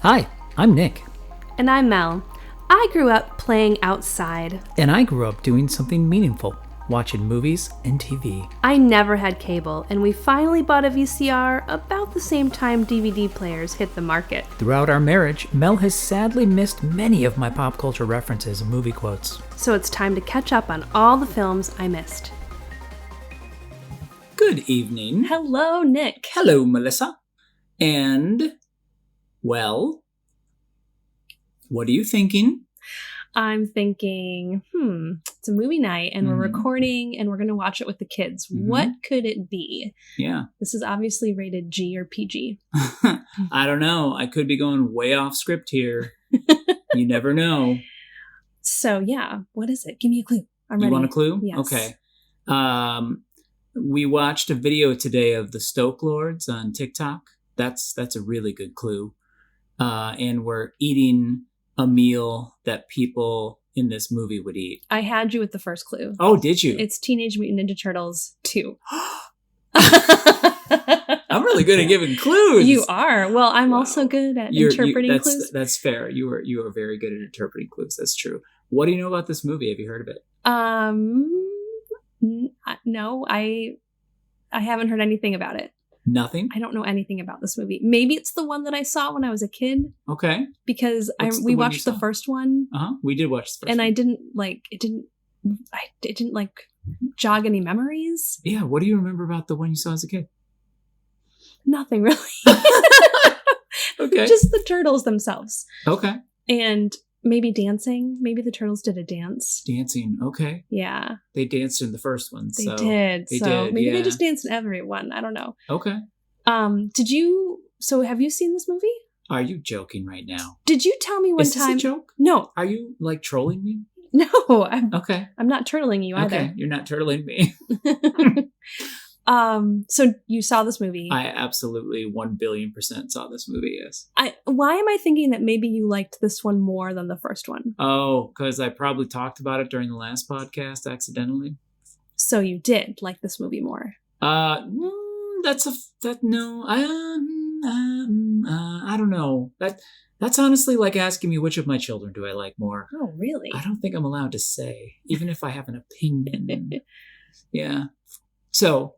Hi, I'm Nick. And I'm Mel. I grew up playing outside. And I grew up doing something meaningful, watching movies and TV. I never had cable, and we finally bought a VCR about the same time DVD players hit the market. Throughout our marriage, Mel has sadly missed many of my pop culture references and movie quotes. So it's time to catch up on all the films I missed. Good evening. Hello, Nick. Hello, Melissa. And, well, what are you thinking? I'm thinking, it's a movie night and we're recording and we're going to watch it with the kids. What could it be? Yeah. This is obviously rated G or PG. I don't know. I could be going way off script here. You never know. So, yeah. What is it? Give me a clue. I'm ready. You want a clue? Yes. Okay. We watched a video today of the Stoke Lords on TikTok. That's a really good clue. And we're eating a meal that people in this movie would eat. I had you with the first clue. Oh, did you? It's Teenage Mutant Ninja Turtles 2. I'm really good at giving clues. You are. Well, I'm also good at interpreting clues. That's fair. You are very good at interpreting clues. That's true. What do you know about this movie? Have you heard of it? No, I haven't heard anything about it. Nothing? I don't know anything about this movie. Maybe it's the one that I saw when I was a kid. Okay. Because we watched the first one. We did watch the first one. And I didn't jog any memories. Yeah, what do you remember about the one you saw as a kid? Nothing really. Okay. Just the turtles themselves. Okay. And maybe dancing. Maybe the turtles did a dance. Dancing. Okay. Yeah. They danced in the first one. They did. Maybe yeah. they just danced in every one. I don't know. Okay. So have you seen this movie? Are you joking right now? Did you tell me one Is time? this a joke? No. Are you trolling me? No. I'm not turtling you either. Okay. You're not turtling me. So you saw this movie. I absolutely 1,000,000,000% saw this movie, yes. Why am I thinking that maybe you liked this one more than the first one? Oh, because I probably talked about it during the last podcast accidentally. So you did like this movie more? I don't know. That's honestly like asking me which of my children do I like more. Oh, really? I don't think I'm allowed to say, even if I have an opinion. Yeah. So,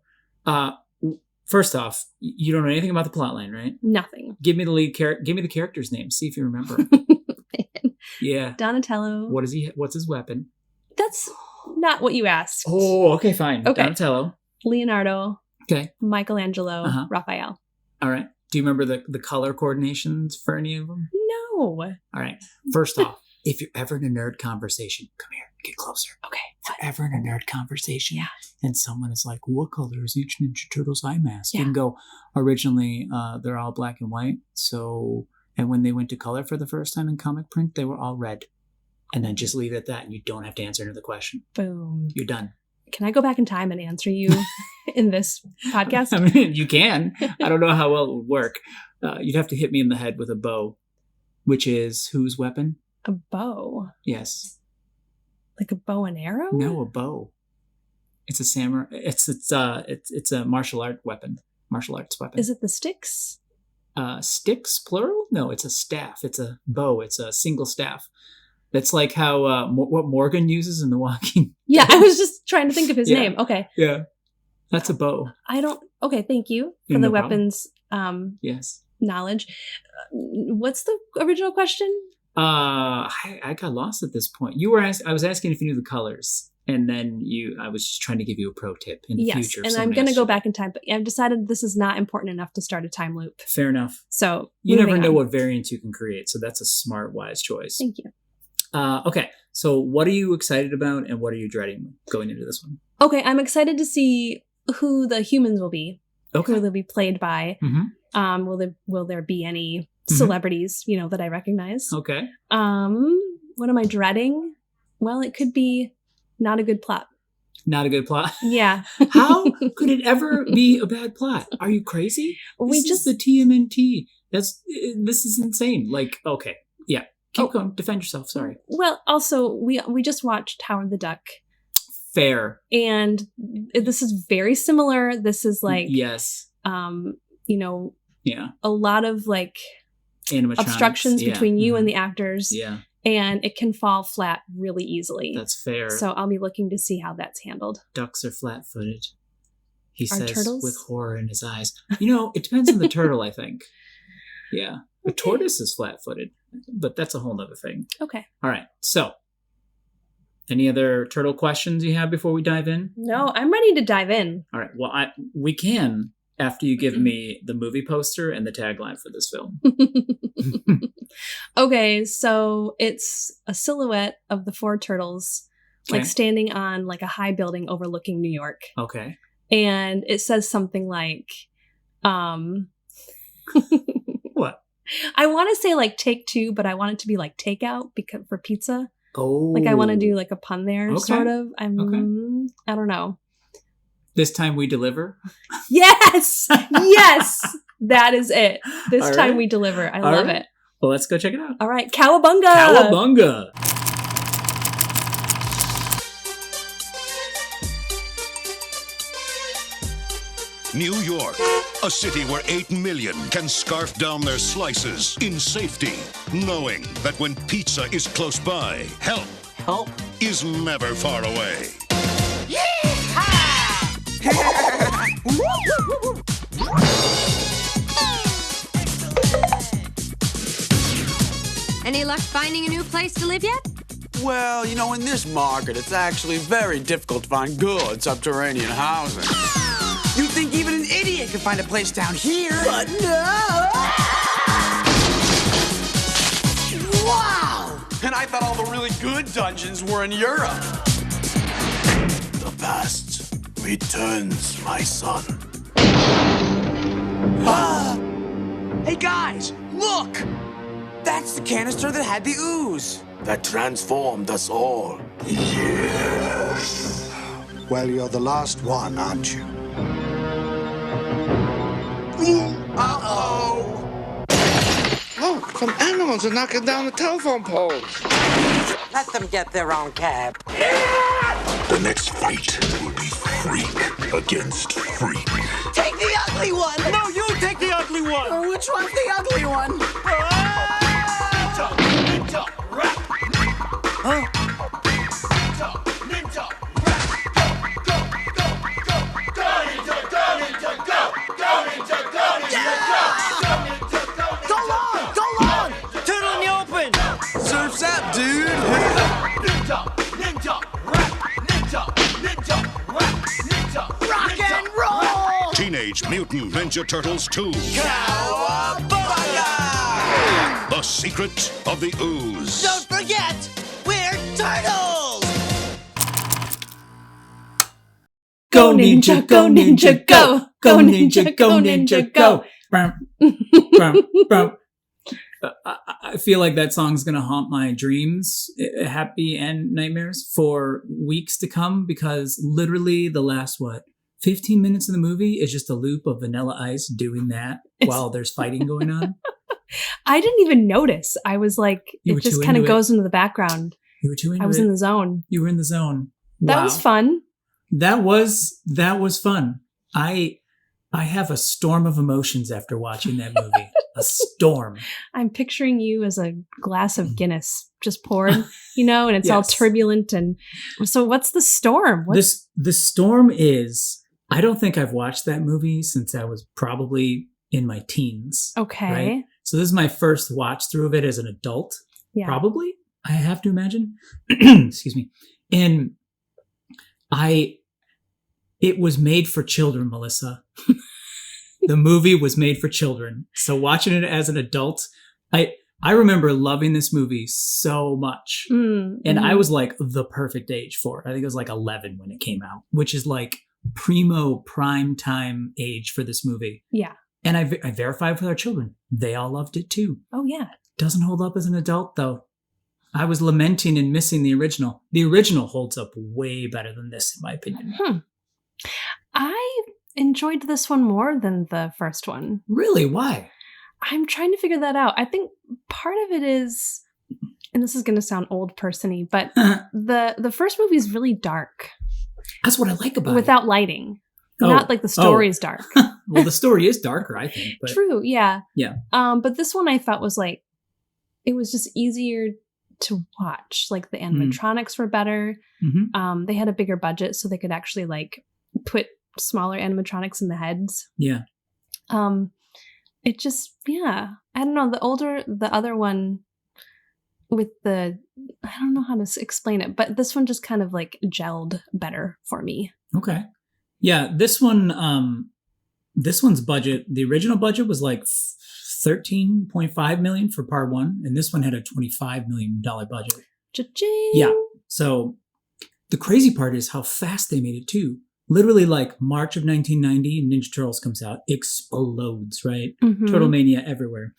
first off, you don't know anything about the plotline, right? Nothing. Give me the lead character. Give me the character's name. See if you remember. Yeah. Donatello. What's his weapon? That's not what you asked. Oh, okay, fine. Okay. Donatello. Leonardo. Okay. Michelangelo. Raphael. All right. Do you remember the color coordinations for any of them? No. All right. First off, if you're ever in a nerd conversation, come here, get closer. Okay. If you're ever in a nerd conversation, yeah, and someone is like, "What color is each Ninja Turtle's eye mask?" Yeah. You can go, originally, they're all black and white. So, and when they went to color for the first time in comic print, they were all red. And then just leave it at that, and you don't have to answer another question. Boom. You're done. Can I go back in time and answer you in this podcast? I mean, you can. I don't know how well it would work. You'd have to hit me in the head with a bow, which is whose weapon? A bow? Yes. Like a bow and arrow? No, a bow. It's a samurai. It's a martial arts weapon. Is it the sticks? Sticks plural? No, it's a staff. It's a bow. It's a single staff. That's like how what Morgan uses in The Walking. Yeah, I was just trying to think of his name. Okay. Yeah, that's a bow. Okay, thank you for the weapons. Yes. Knowledge. What's the original question? I got lost at this point. I was asking if you knew the colors, and then I was just trying to give you a pro tip in the future. Yes, and I'm going to go back in time, but I've decided this is not important enough to start a time loop. Fair enough. So you never know what variants you can create, so that's a smart, wise choice. Thank you. Okay, so what are you excited about, and what are you dreading going into this one? Okay, I'm excited to see who the humans will be. Okay. Who they'll be played by. Mm-hmm. Will there be any celebrities, that I recognize? Okay. What am I dreading? Well, it could be not a good plot. Not a good plot? Yeah. How could it ever be a bad plot? Are you crazy? This is the TMNT. This is insane. Like, okay. Yeah. Keep going. Defend yourself. Sorry. Well, also, we just watched Howard the Duck. Fair. And this is very similar. This is like... Yes. Yeah. A lot of like animatronics. obstructions between you and the actors. Yeah. And it can fall flat really easily. That's fair. So I'll be looking to see how that's handled. Ducks are flat-footed. He Are says turtles? with horror in his eyes. It depends on the turtle, I think. Yeah. The tortoise is flat-footed, but that's a whole nother thing. Okay. All right. So, any other turtle questions you have before we dive in? No, I'm ready to dive in. All right. Well, we can after you give me the movie poster and the tagline for this film. Okay, so it's a silhouette of the 4 turtles, like standing on like a high building overlooking New York. Okay. And it says something like, what? I want to say like take 2, but I want it to be like takeout because for pizza. Oh. Like I want to do like a pun there, Okay. sort of. I don't know. This time we deliver. Yes! Yes! That is it. This All time right. we deliver. I All love right. it. Well, let's go check it out. All right. Cowabunga! Cowabunga! New York, a city where 8 million can scarf down their slices in safety, knowing that when pizza is close by, help is never far away. Any luck finding a new place to live yet? Well, in this market, it's actually very difficult to find good subterranean housing. You'd think even an idiot could find a place down here. But no! Wow! And I thought all the really good dungeons were in Europe. The past returns, my son. Hey guys, look! That's the canister that had the ooze. That transformed us all. Yes. Well, you're the last one, aren't you? Uh-oh! Oh, some animals are knocking down the telephone poles. Let them get their own cab. The next fight will be freak against freak. Take the ugly one! No, you take the ugly one! Which one's the ugly one? Ninja, rap! Huh? Ninja, rap! Go, go, go, go! Go, ninja, go, ninja, go! Go, ninja, go, ninja, go! Go, ninja, go! Go long! Turtle in the open! Surf's up, dude! Ninja, ninja, rap! Ninja, ninja, rap! Ninja, rock and roll! Teenage Mutant Ninja Turtles 2. Cowabunga! The Secret of the Ooze. Don't forget, we're turtles! Go ninja, go ninja, go! Go ninja, go ninja, go! I feel like that song's gonna haunt my dreams, happy and nightmares, for weeks to come, because literally the last 15 minutes of the movie is just a loop of Vanilla Ice doing that while there's fighting going on. I didn't even notice. I was like, it just kind of goes into the background. You were too into it. I was in the zone. You were in the zone. That Wow. was fun. That was fun. I have a storm of emotions after watching that movie. A storm. I'm picturing you as a glass of Guinness just poured, and it's all Yes. turbulent. And so what's the storm? The storm is, I don't think I've watched that movie since I was probably in my teens. Okay. Right? So this is my first watch through of it as an adult. Yeah. Probably, I have to imagine. Excuse me. And it was made for children, Melissa. The movie was made for children. So watching it as an adult, I remember loving this movie so much. And I was like the perfect age for it. I think it was like 11 when it came out, which is like prime time age for this movie. Yeah. And I verified with our children. They all loved it too. Oh, yeah. Doesn't hold up as an adult, though. I was lamenting and missing the original. The original holds up way better than this, in my opinion. I enjoyed this one more than the first one. Really? Why? I'm trying to figure that out. I think part of it is, and this is going to sound old person-y, but the first movie is really dark. That's what I like about it. Without lighting. Not like the story is dark. Well, the story is darker, I think. But True, yeah. Yeah. But this one I felt was like, it was just easier to watch. Like the animatronics were better. Mm-hmm. They had a bigger budget, so they could actually like put smaller animatronics in the heads. Yeah. It just, I don't know. The other one with I don't know how to explain it, but this one just kind of like gelled better for me. Okay. Yeah, this one's budget, the original budget was like $13.5 million for part 1, and this one had a $25 million budget. Cha-ching! Yeah. So the crazy part is how fast they made it too. Literally like March of 1990, Ninja Turtles comes out, explodes, right? Mm-hmm. Turtle mania everywhere.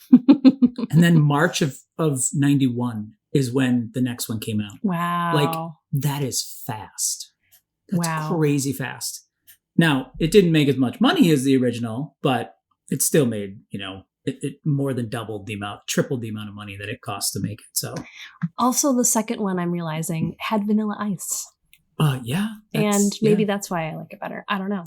And then March of 91 is when the next one came out. Wow. Like, that is fast. That's wow. crazy fast. Now, it didn't make as much money as the original, but it still made, it more than tripled the amount of money that it cost to make it. So, also the second one, I'm realizing, had Vanilla Ice. Yeah. And maybe that's why I like it better. I don't know.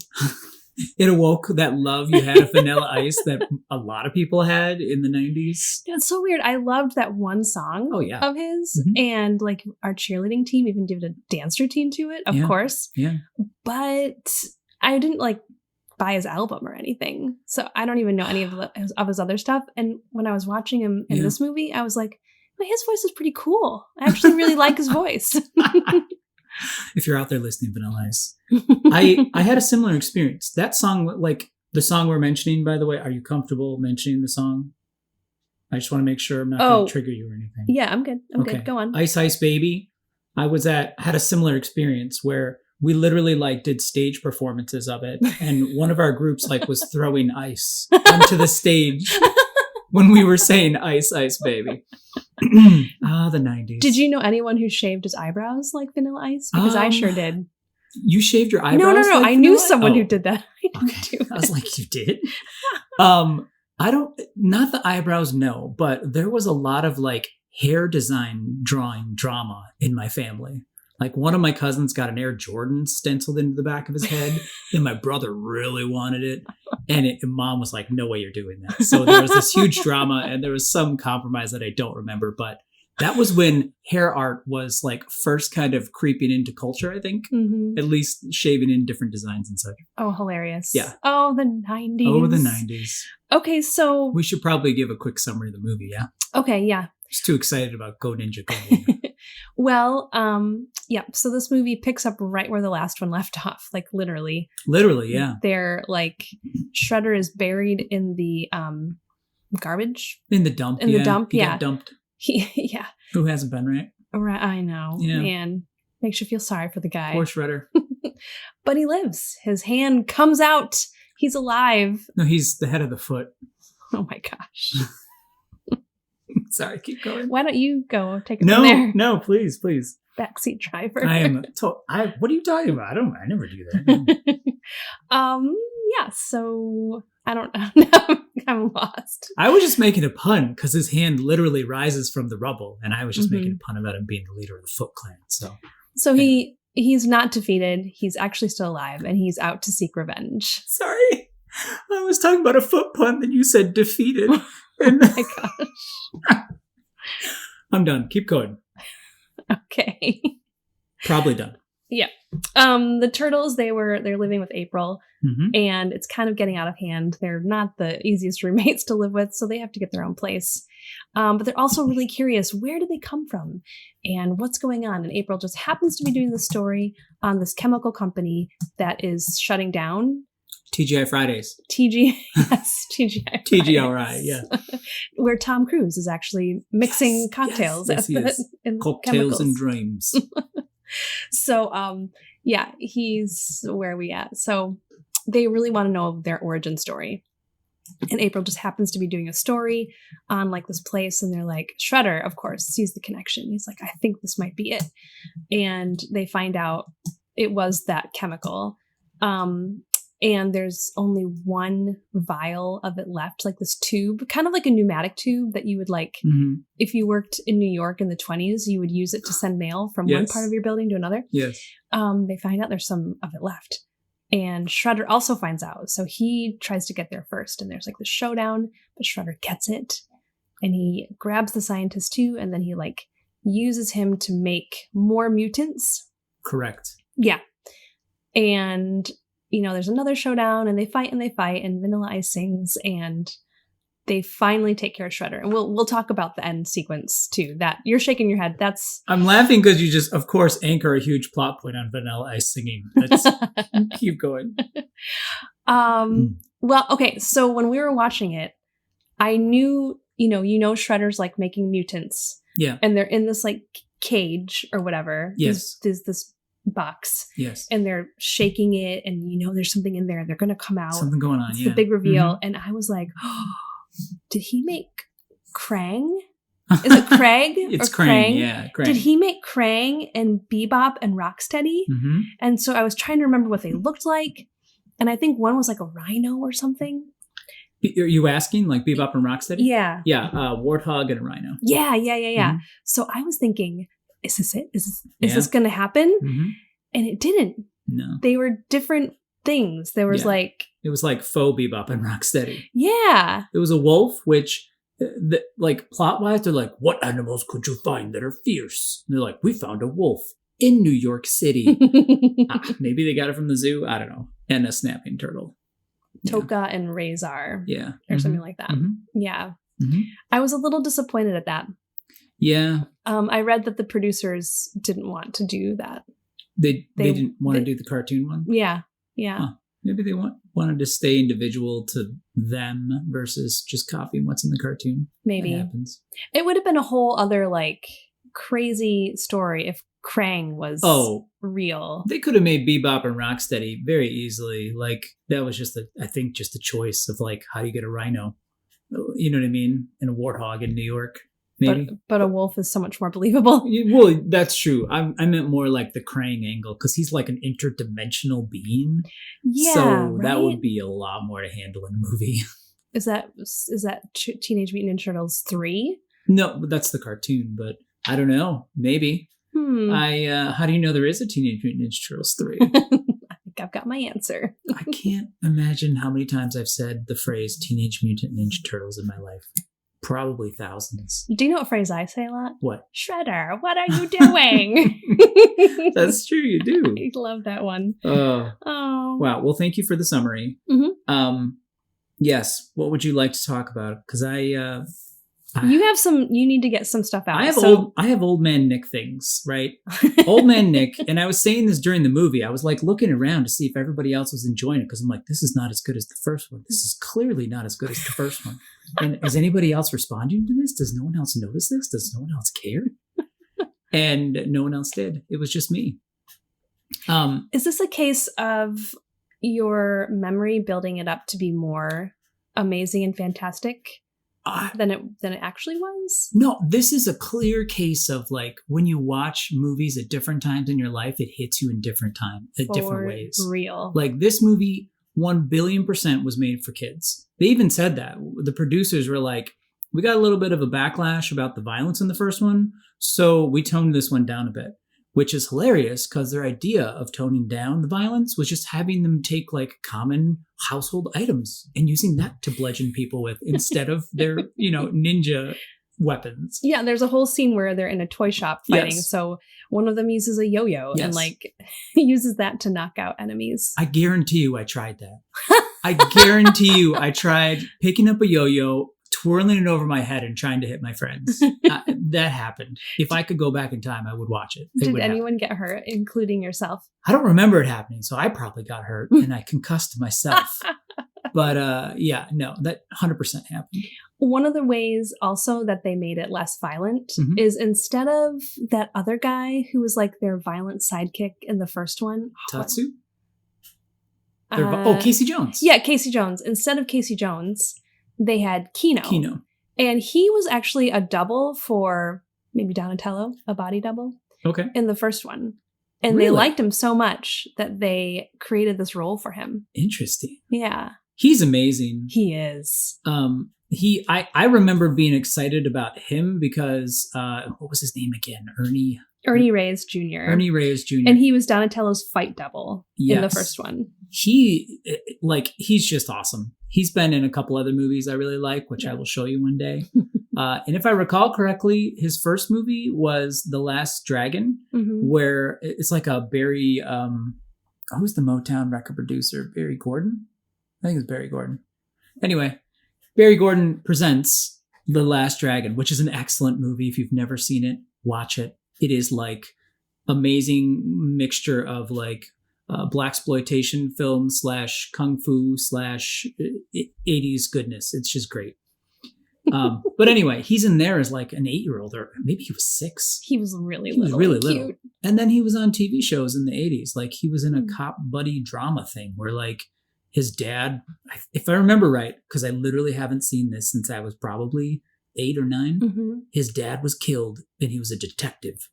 It awoke that love you had of Vanilla Ice that a lot of people had in the 90s. Yeah, it's so weird. I loved that one song of his. Mm-hmm. And like our cheerleading team even did a dance routine to it, of course. Yeah. But I didn't like buy his album or anything. So I don't even know any of his other stuff. And when I was watching him in this movie, I was like, well, his voice is pretty cool. I actually really like his voice. If you're out there listening, Vanilla Ice. I had a similar experience. That song, like the song we're mentioning, by the way, are you comfortable mentioning the song? I just want to make sure I'm not going to trigger you or anything. Yeah, I'm good. I'm good. Go on. Ice Ice Baby. I had a similar experience where we literally like did stage performances of it. And one of our groups like was throwing ice onto the stage when we were saying Ice Ice Baby. The 90s. Did you know anyone who shaved his eyebrows like Vanilla Ice? Because I sure did. You shaved your eyebrows? No. Like I knew someone who did that. I was like, you did? Not the eyebrows, no, but there was a lot of like hair design drawing drama in my family. Like one of my cousins got an Air Jordan stenciled into the back of his head, and my brother really wanted it. And mom was like, no way you're doing that. So there was this huge drama, and there was some compromise that I don't remember. But that was when hair art was like first kind of creeping into culture, I think. Mm-hmm. At least shaving in different designs and such. Oh, hilarious. Yeah. Oh, the 90s. Oh, the 90s. Okay, so... We should probably give a quick summary of the movie, yeah? Okay, yeah. Just too excited about Go Ninja, Go Ninja. Well, so this movie picks up right where the last one left off, like literally. Literally, yeah. They're like, Shredder is buried in the garbage. In the dump, In the dump, he got dumped. Yeah. Who hasn't been, right? Right, I know. Yeah. Man, makes you feel sorry for the guy. Poor Shredder. But he lives. His hand comes out. He's alive. No, he's the head of the foot. Oh my gosh. Sorry, keep going. Why don't you go take it from there? No, please. Backseat driver. I am. What are you talking about? I never do that. Yeah. So I don't know. I'm lost. I was just making a pun because his hand literally rises from the rubble, and I was just making a pun about him being the leader of the Foot Clan. So he's not defeated. He's actually still alive, and he's out to seek revenge. Sorry, I was talking about a foot pun, then you said defeated. Oh my gosh. I'm done. Keep going. Okay. Probably done. Yeah. The turtles, they're living with April, and it's kind of getting out of hand. They're not the easiest roommates to live with, so they have to get their own place. But they're also really curious, where do they come from and what's going on? And April just happens to be doing the story on this chemical company that is shutting down. TGI Fridays. TGI Fridays. TGRI, yeah. Where Tom Cruise is actually mixing cocktails. Yes, cocktails chemicals. And dreams. So, he's where we at. So they really want to know their origin story. And April just happens to be doing a story on like this place. And they're like, Shredder, of course, sees the connection. He's like, I think this might be it. And they find out it was that chemical. And there's only one vial of it left, like this tube, kind of like a pneumatic tube that you would like, if you worked in New York in the 1920s, you would use it to send mail from one part of your building to another. Yes. They find out there's some of it left. And Shredder also finds out. So he tries to get there first. And there's like the showdown, but Shredder gets it. And he grabs the scientist too. And then he like uses him to make more mutants. Correct. Yeah. And, you know, there's another showdown and they fight. And Vanilla Ice sings. And they finally take care of Shredder. And we'll talk about the end sequence too. That you're shaking your head. That's I'm laughing because you just, of course, anchor a huge plot point on Vanilla Ice singing. That's keep going. Well, okay. So when we were watching it, I knew, you know, Shredder's like making mutants. Yeah. And they're in this like cage or whatever. Yes. There's this box. Yes. And they're shaking it, and you know there's something in there. They're gonna come out. Something going on. It's Yeah. the big reveal, Mm-hmm. and I was like, oh, did he make Krang? Is it Craig? It's or Krang. Yeah, Krang. Did he make Krang and Bebop and Rocksteady? Mm-hmm. And so I was trying to remember what they looked like, and I think one was like a rhino or something. Are you asking like Bebop and Rocksteady? Yeah. Yeah, Warthog and a Rhino. Yeah. Mm-hmm. So I was thinking, is this it? Is Yeah. this going to happen? Mm-hmm. And it didn't. No. They were different things. There was Yeah. like, It was like faux Bebop and Rocksteady. yeah. It was a wolf, which, like, plot-wise, they're like, what animals could you find that are fierce? And they're like, we found a wolf in New York City. Maybe they got it from the zoo. I don't know. And a snapping turtle. Yeah. Toka and Razor. Yeah. Or something like that. Mm-hmm. Yeah. Mm-hmm. I was a little disappointed at that. Yeah. I read that the producers didn't want to do that. They didn't want to do the cartoon one? Yeah. Yeah. Huh. Maybe they wanted to stay individual to them versus just copying what's in the cartoon. Maybe. That happens. It would have been a whole other like crazy story if Krang was real. They could have made Bebop and Rocksteady very easily. Like, that was just I think just a choice of like, how do you get a rhino? You know what I mean? And a warthog in New York. Maybe. But a wolf is so much more believable. Well, that's true. I meant more like the Krang angle because he's like an interdimensional being. Yeah, so that right? would be a lot more to handle in a movie. Is that Teenage Mutant Ninja Turtles 3? No, that's the cartoon, but I don't know. Maybe. How do you know there is a Teenage Mutant Ninja Turtles 3? I think I've got my answer. I can't imagine how many times I've said the phrase Teenage Mutant Ninja Turtles in my life. Probably thousands. Do you know what phrase I say a lot? What? Shredder, what are you doing? That's true, you do. I love that one. Oh. Wow. Well, thank you for the summary. Mm-hmm. Yes, what would you like to talk about? Because you need to get some stuff out. I have old man Nick things, right? Old man Nick, and I was saying this during the movie. I was like looking around to see if everybody else was enjoying it because I'm like, this is not as good as the first one. This is clearly not as good as the first one. And is anybody else responding to this? Does no one else notice this? Does no one else care? And no one else did. It was just me. Is this a case of your memory building it up to be more amazing and fantastic than it actually was? No, this is a clear case of like when you watch movies at different times in your life, it hits you in different ways. Real. Like this movie, 1 billion% was made for kids. They even said that. The producers were like, we got a little bit of a backlash about the violence in the first one, so we toned this one down a bit, which is hilarious because their idea of toning down the violence was just having them take like common household items and using that to bludgeon people with instead of their, ninja weapons. Yeah, there's a whole scene where they're in a toy shop fighting. Yes. So one of them uses a yo-yo and like uses that to knock out enemies. I guarantee you I tried that. I guarantee you I tried picking up a yo-yo, twirling it over my head and trying to hit my friends. That happened. If I could go back in time, I would watch it. Did anyone get hurt, including yourself? I don't remember it happening, so I probably got hurt and I concussed myself. But that 100% happened. One of the ways also that they made it less violent is instead of that other guy who was like their violent sidekick in the first one. Tatsu? Casey Jones. Yeah, Casey Jones. Instead of Casey Jones, they had Kino. And he was actually a double for maybe Donatello, a body double. Okay. In the first one. And they liked him so much that they created this role for him. Interesting. Yeah. He's amazing. He is. I remember being excited about him because what was his name again? Ernie Reyes Jr. Ernie Reyes Jr. And he was Donatello's fight double in the first one. He's just awesome. He's been in a couple other movies I really like, which I will show you one day. And if I recall correctly, his first movie was The Last Dragon, where it's like a Barry, who's the Motown record producer? Barry Gordon? I think it's Barry Gordon. Anyway, Barry Gordon presents The Last Dragon, which is an excellent movie. If you've never seen it, watch it. It is like amazing mixture of like blaxploitation film / kung fu / 80s goodness. It's just great. But anyway, he's in there as like an 8-year-old, or maybe he was 6. He was really little. Cute. And then he was on TV shows in the 80s. Like he was in a cop buddy drama thing where like his dad, if I remember right, because I literally haven't seen this since I was probably 8 or 9, his dad was killed and he was a detective.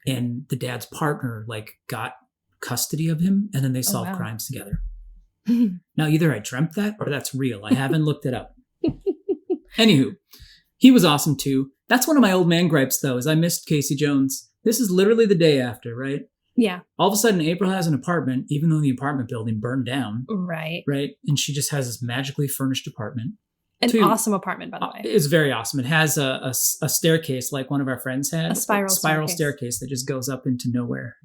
And the dad's partner like got custody of him, and then they solved crimes together. Now, either I dreamt that or that's real. I haven't looked it up. Anywho, he was awesome too. That's one of my old man gripes though, is I missed Casey Jones. This is literally the day after, right? Yeah. All of a sudden, April has an apartment, even though the apartment building burned down. Right. Right. And she just has this magically furnished apartment. An awesome apartment, by the way. It's very awesome. It has a staircase like one of our friends had. A spiral staircase that just goes up into nowhere,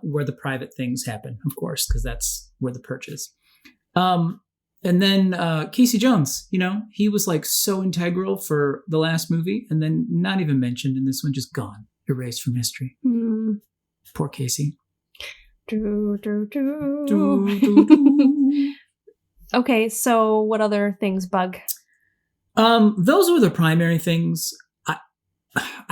where the private things happen, of course, because that's where the perch is. And then Casey Jones, you know, he was like so integral for the last movie, and then not even mentioned in this one, just gone, erased from history. Poor Casey. Okay, so what other things bug? Those were the primary things. I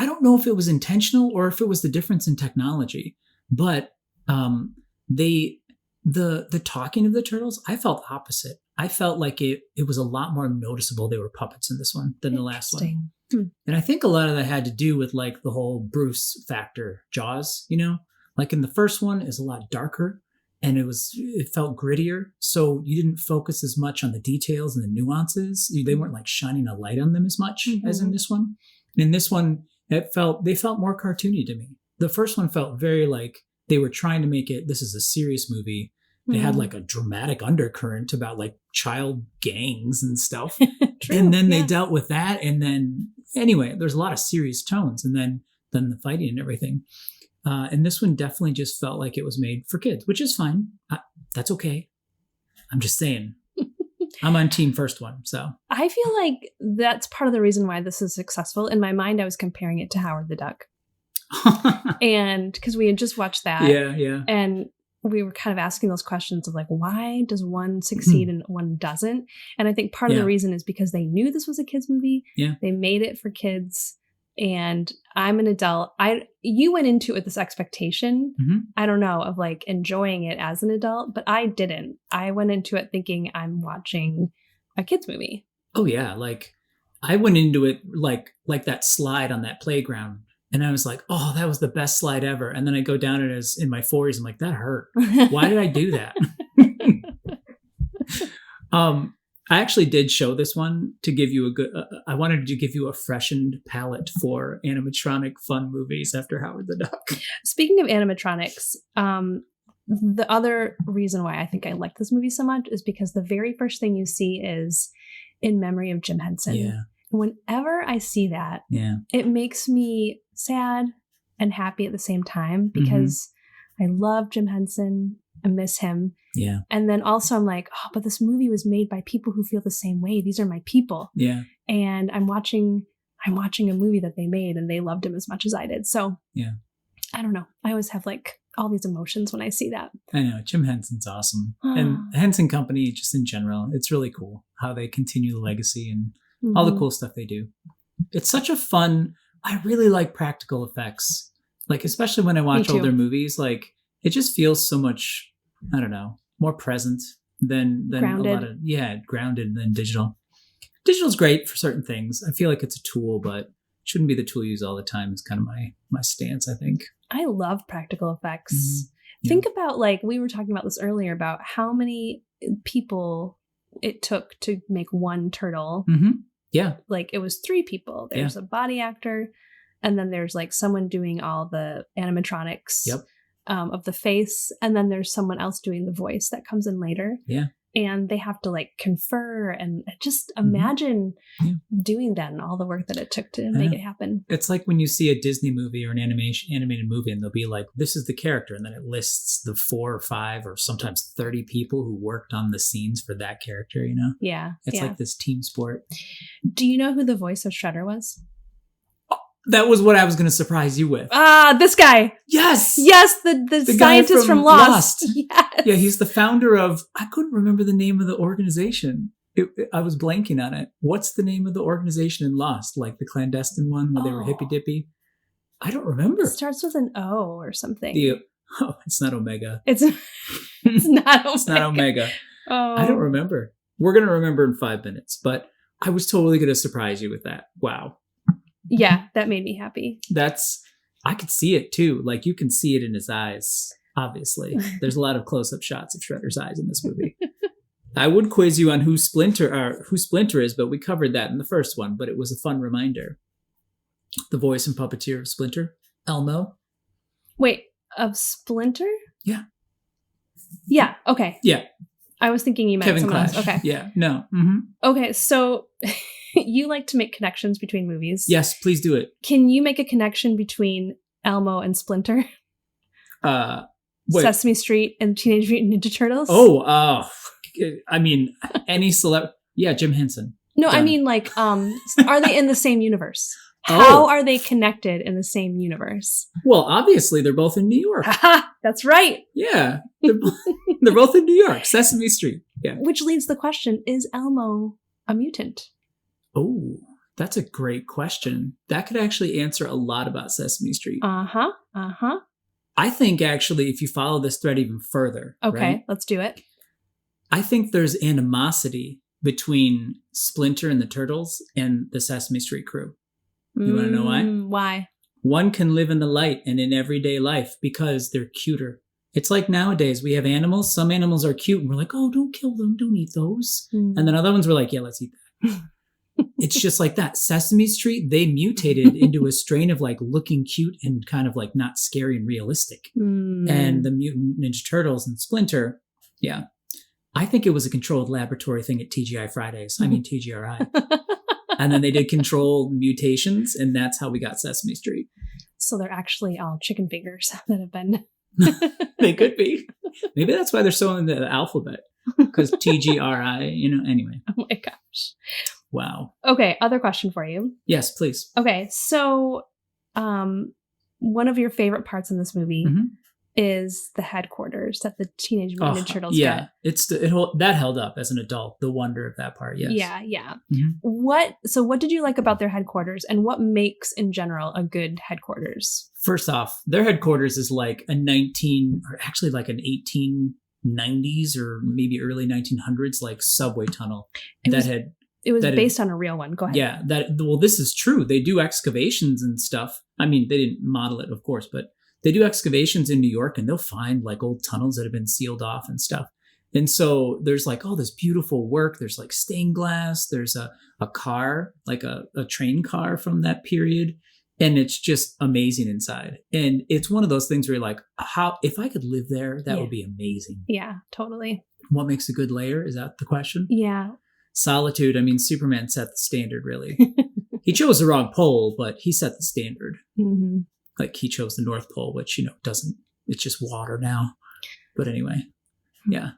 don't know if it was intentional or if it was the difference in technology, but the talking of the turtles, I felt opposite. I felt like it was a lot more noticeable they were puppets in this one than the last one. And I think a lot of that had to do with like the whole Bruce factor, Jaws, you know? Like in the first one is a lot darker and it felt grittier. So you didn't focus as much on the details and the nuances. They weren't like shining a light on them as much as in this one. And in this one, they felt more cartoony to me. The first one felt very like they were trying to make it, this is a serious movie. They had like a dramatic undercurrent about like child gangs and stuff. And then they dealt with that. And then anyway, there's a lot of serious tones and then the fighting and everything. And this one definitely just felt like it was made for kids, which is fine. That's okay. I'm just saying. I'm on team first one. So I feel like that's part of the reason why this is successful. In my mind, I was comparing it to Howard the Duck. And because we had just watched that. Yeah. And we were kind of asking those questions of like, why does one succeed and one doesn't? And I think part of the reason is because they knew this was a kids movie. Yeah. They made it for kids. And I'm an adult. You went into it with this expectation, I don't know, of like enjoying it as an adult, but I didn't. I went into it thinking I'm watching a kids movie. Oh yeah. Like I went into it like that slide on that playground. And I was like, oh, that was the best slide ever. And then I go down it as in my 40s. I'm like, that hurt. Why did I do that? I actually did show this one to give you I wanted to give you a freshened palette for animatronic fun movies after Howard the Duck. Speaking of animatronics, the other reason why I think I like this movie so much is because the very first thing you see is In Memory of Jim Henson. Yeah. Whenever I see that, it makes me sad and happy at the same time because I love Jim Henson. I miss him. Yeah. And then also I'm like, oh, but this movie was made by people who feel the same way. These are my people. Yeah. And I'm watching a movie that they made and they loved him as much as I did. So yeah, I don't know. I always have like all these emotions when I see that. I know. Jim Henson's awesome. And the Henson Company, just in general, it's really cool how they continue the legacy and all the cool stuff they do. It's such a fun, I really like practical effects. Like, especially when I watch older movies, like it just feels so much, I don't know, more present than grounded. A lot of, grounded than digital. Digital's great for certain things. I feel like it's a tool, but it shouldn't be the tool you use all the time is kind of my stance, I think. I love practical effects. Think about, like, we were talking about this earlier about how many people it took to make one turtle. Yeah. Like, it was 3 people. There's a body actor, And then there's like someone doing all the animatronics Yep. Of the face. And then there's someone else doing the voice that comes in later. Yeah. And they have to like confer and just imagine doing that and all the work that it took to make it happen. It's like when you see a Disney movie or an animated movie and they'll be like, this is the character. And then it lists the 4 or 5 or sometimes 30 people who worked on the scenes for that character, you know? Yeah. It's like this team sport. Do you know who the voice of Shredder was? That was what I was going to surprise you with. This guy. Yes. Yes, the scientist from Lost. Yes. Yeah, he's the founder of, I couldn't remember the name of the organization. I was blanking on it. What's the name of the organization in Lost? Like the clandestine one where they were hippy dippy? I don't remember. It starts with an O or something. It's not Omega. It's not Omega. It's not Omega. Oh. I don't remember. We're going to remember in 5 minutes, but I was totally going to surprise you with that. Wow. Yeah, that made me happy. I could see it too. Like you can see it in his eyes, obviously. There's a lot of close-up shots of Shredder's eyes in this movie. I would quiz you on who Splinter is, but we covered that in the first one, but it was a fun reminder. The voice and puppeteer of Splinter, Elmo. Wait, of Splinter? Yeah. Yeah, okay. Yeah. I was thinking you meant Kevin someone Clash. else. Okay. Yeah, no. Mm-hmm. Okay, so you like to make connections between movies. Yes, please do it. Can you make a connection between Elmo and Splinter? Sesame Street and Teenage Mutant Ninja Turtles? I mean, any celeb. Yeah, Jim Henson. No, Done. I mean like, are they in the same universe? How are they connected in the same universe? Well, obviously, they're both in New York. Haha, that's right. Yeah, they're both in New York, Sesame Street. Yeah. Which leads the question, is Elmo a mutant? Oh, that's a great question. That could actually answer a lot about Sesame Street. Uh-huh. I think, actually, if you follow this thread even further. Okay, right, let's do it. I think there's animosity between Splinter and the Turtles and the Sesame Street crew. You want to know why? Why? One can live in the light and in everyday life because they're cuter. It's like nowadays we have animals. Some animals are cute and we're like, oh, don't kill them. Don't eat those. And then other ones were like, yeah, let's eat that. It's just like that. Sesame Street, they mutated into a strain of like looking cute and kind of like not scary and realistic. And the Mutant Ninja Turtles and Splinter, yeah. I think it was a controlled laboratory thing at TGI Fridays. I mean, TGRI. And then they did controlled mutations, and that's how we got Sesame Street. So they're actually all chicken fingers that have been... They could be. Maybe that's why they're so in the alphabet. Because TGRI, anyway. Oh my gosh. Wow. Okay, other question for you. Yes, please. Okay, so one of your favorite parts in this movie is the headquarters that the Teenage Mutant Ninja Turtles get. That held up as an adult, the wonder of that part, yes. Yeah. What did you like about their headquarters, and what makes, in general, a good headquarters? First off, their headquarters is like an 1890s or maybe early 1900s, like subway tunnel. It was based on a real one. Go ahead. Yeah, this is true. They do excavations and stuff. I mean, they didn't model it, of course, but they do excavations in New York and they'll find like old tunnels that have been sealed off and stuff. And so there's like all this beautiful work. There's like stained glass. There's a car, like a train car from that period. And it's just amazing inside. And it's one of those things where you're like, if I could live there, that would be amazing. Yeah, totally. What makes a good layer? Is that the question? Yeah. Solitude. I mean, Superman set the standard, really. He chose the wrong pole, but he set the standard. Mm-hmm. Like he chose the North Pole, which, doesn't, it's just water now. But anyway, yeah.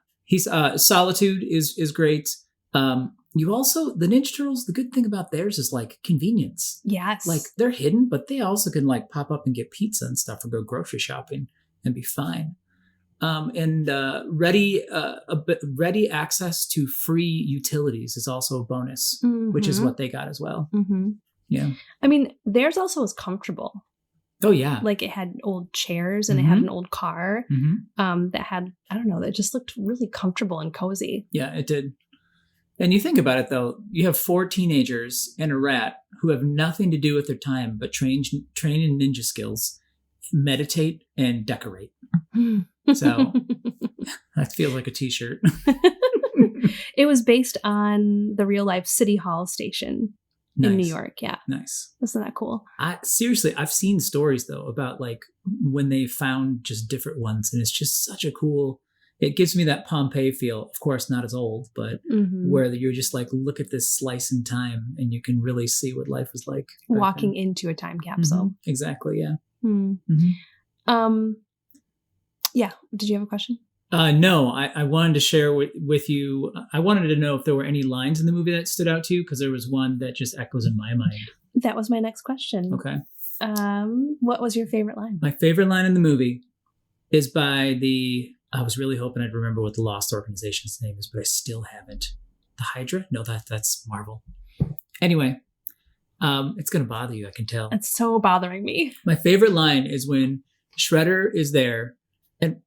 Solitude is great. You also, the Ninja Turtles, the good thing about theirs is like convenience. Yes. Like they're hidden, but they also can like pop up and get pizza and stuff or go grocery shopping and be fine. Ready access to free utilities is also a bonus, which is what they got as well. Mm-hmm. Yeah. I mean, theirs also was comfortable. Oh, yeah. Like it had old chairs and it had an old car that had, I don't know, that just looked really comfortable and cozy. Yeah, it did. And you think about it, though, you have 4 teenagers and a rat who have nothing to do with their time but train in ninja skills, meditate, and decorate. So that feels like a t-shirt. It was based on the real life City Hall station. in New York. Yeah. Nice. Isn't that cool? Seriously, I've seen stories though about like when they found just different ones, and it's just such a cool. It gives me that Pompeii feel. Of course, not as old, but where you're just like, look at this slice in time, and you can really see what life was like. Walking into a time capsule. Exactly. Yeah. Yeah. Did you have a question? No, I wanted to share with you. I wanted to know if there were any lines in the movie that stood out to you, because there was one that just echoes in my mind. That was my next question. Okay. What was your favorite line? My favorite line in the movie is by the. I was really hoping I'd remember what the Lost organization's name is, but I still haven't. The Hydra? No, that's Marvel. Anyway, it's gonna bother you. I can tell. It's so bothering me. My favorite line is when Shredder is there, and.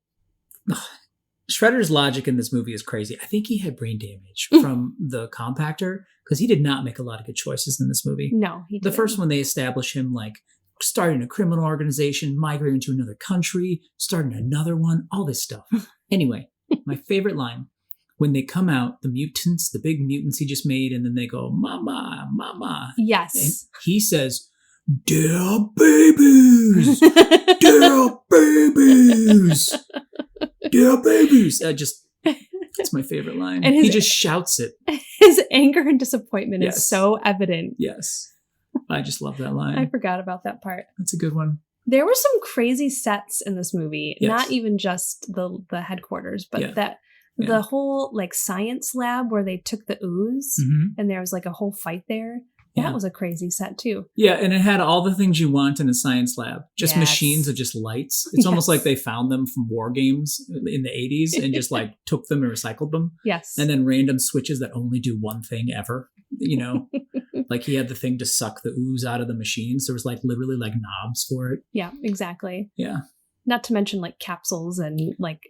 Shredder's logic in this movie is crazy. I think he had brain damage from the compactor, because he did not make a lot of good choices in this movie. No, he didn't. The first one, they establish him like starting a criminal organization, migrating to another country, starting another one, all this stuff. Anyway, my favorite line, when they come out, the mutants, the big mutants he just made, and then they go, "Mama, mama." Yes. And he says, "Dear babies, dear babies. Yeah, babies." That's my favorite line. And he just shouts it. His anger and disappointment is so evident. Yes. I just love that line. I forgot about that part. That's a good one. There were some crazy sets in this movie. Yes. Not even just the headquarters, but the whole like science lab where they took the ooze and there was like a whole fight there. That was a crazy set too. Yeah, and it had all the things you want in a science lab. Just machines of just lights. It's almost like they found them from war games in the 80s and just like took them and recycled them. Yes. And then random switches that only do one thing ever. You know, like he had the thing to suck the ooze out of the machines. There was like literally like knobs for it. Yeah, exactly. Yeah. Not to mention like capsules and like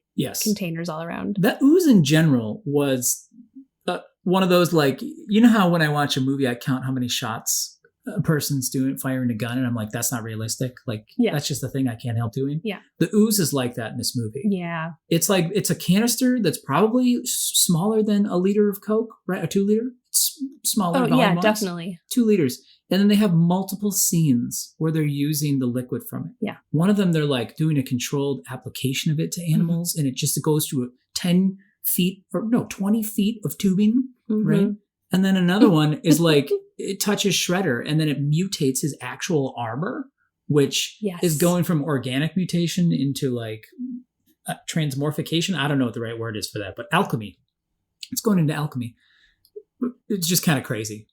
containers all around. That ooze in general was one of those, like, you know how when I watch a movie, I count how many shots a person's doing, firing a gun, and I'm like, that's not realistic. Like, that's just a thing I can't help doing. Yeah. The ooze is like that in this movie. Yeah. It's like, it's a canister that's probably smaller than a liter of Coke, right? A 2 liter? It's smaller. Oh, yeah, definitely. 2 liters. And then they have multiple scenes where they're using the liquid from it. Yeah. One of them, they're like doing a controlled application of it to animals, and it just goes through 20 feet of tubing, right? And then another one is like, it touches Shredder and then it mutates his actual armor, which is going from organic mutation into like transmorphication. I don't know what the right word is for that, but alchemy. It's going into alchemy. It's just kind of crazy.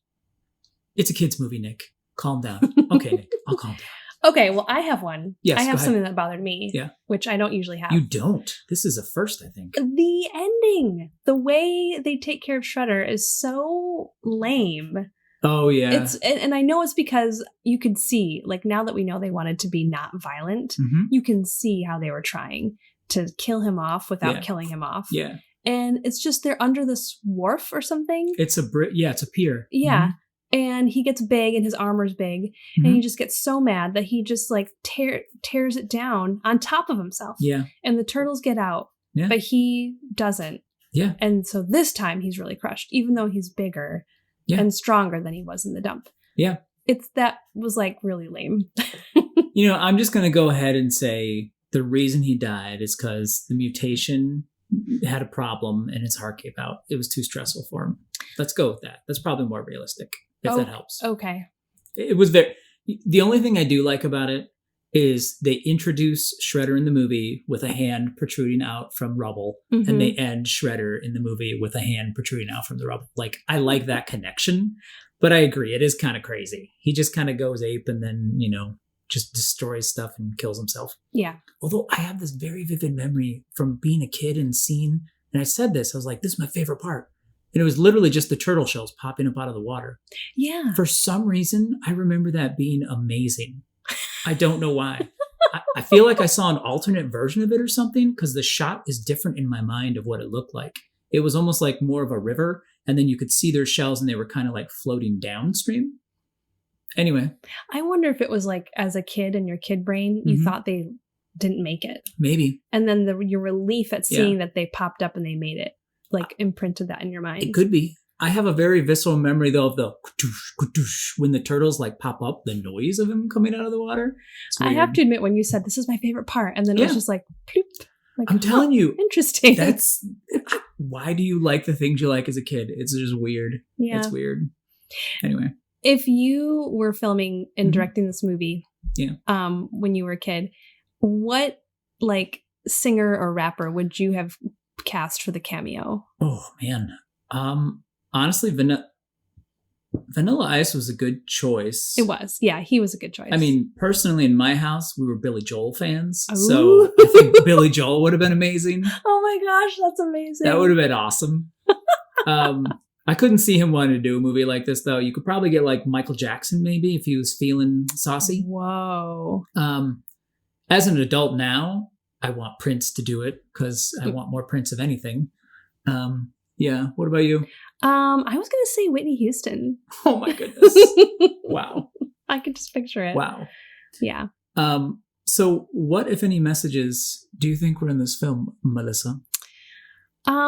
It's a kid's movie, Nick. Calm down. Okay, Nick, I'll calm down. Okay, well, I have one. Yes, I have something that bothered me. Yeah. Which I don't usually have. You don't? This is a first, I think. The ending. The way they take care of Shredder is so lame. Oh, yeah. And I know it's because you could see, like, now that we know they wanted to be not violent, you can see how they were trying to kill him off without killing him off. Yeah. And it's just they're under this wharf or something. It's it's a pier. Yeah. And he gets big and his armor's big and he just gets so mad that he just like tears it down on top of himself. Yeah. And the turtles get out, but he doesn't. Yeah. And so this time he's really crushed, even though he's bigger and stronger than he was in the dump. Yeah. That was like really lame. You know, I'm just going to go ahead and say the reason he died is because the mutation had a problem and his heart gave out. It was too stressful for him. Let's go with that. That's probably more realistic. If that helps. Okay. It was the only thing I do like about it is they introduce Shredder in the movie with a hand protruding out from rubble, and they end Shredder in the movie with a hand protruding out from the rubble. Like, I like that connection, but I agree. It is kind of crazy. He just kind of goes ape and then, you know, just destroys stuff and kills himself. Yeah. Although I have this very vivid memory from being a kid and seeing, and I said this, I was like, this is my favorite part. And it was literally just the turtle shells popping up out of the water. Yeah. For some reason, I remember that being amazing. I don't know why. I feel like I saw an alternate version of it or something, because the shot is different in my mind of what it looked like. It was almost like more of a river, and then you could see their shells and they were kind of like floating downstream. Anyway. I wonder if it was like, as a kid in your kid brain, you thought they didn't make it. Maybe. And then your relief at seeing that they popped up and they made it. Like imprinted that in your mind. It could be. I have a very visceral memory though of the when the turtles like pop up, the noise of them coming out of the water. I have to admit, when you said this is my favorite part, and then it was just like, ploop, like I'm telling you, interesting. That's why do you like the things you like as a kid? It's just weird. Yeah, it's weird. Anyway, if you were filming and directing this movie, when you were a kid, what like singer or rapper would you have cast for the cameo? Oh man. Honestly, Vanilla Ice was a good choice. It was. Yeah, he was a good choice. I mean, personally, in my house, we were Billy Joel fans. Ooh. So I think Billy Joel would have been amazing. Oh my gosh, that's amazing. That would have been awesome. I couldn't see him wanting to do a movie like this, though. You could probably get like Michael Jackson, maybe, if he was feeling saucy. Whoa. As an adult now, I want Prince to do it because I want more Prince of anything. Yeah. What about you? I was going to say Whitney Houston. Oh my goodness. Wow. I could just picture it. Wow. Yeah. So what, if any, messages do you think were in this film, Melissa?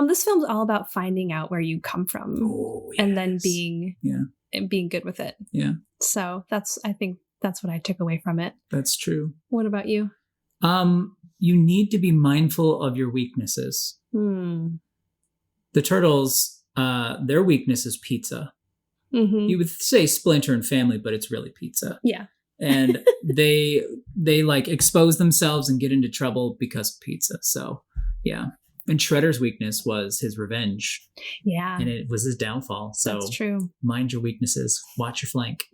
This film's all about finding out where you come from and then being good with it. Yeah. So I think that's what I took away from it. That's true. What about you? You need to be mindful of your weaknesses. The turtles, their weakness is pizza. Mm-hmm. You would say Splinter and Family, but it's really pizza. Yeah. And they like expose themselves and get into trouble because of pizza. So yeah. And Shredder's weakness was his revenge. Yeah. And it was his downfall. So that's true. Mind your weaknesses. Watch your flank.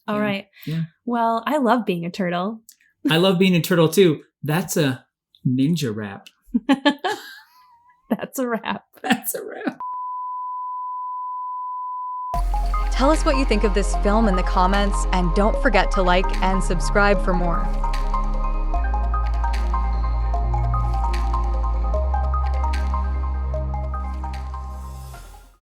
All right. Yeah. Well, I love being a turtle. I love being a turtle too. That's a ninja rap. That's a wrap. That's a wrap. Tell us what you think of this film in the comments, and don't forget to like and subscribe for more.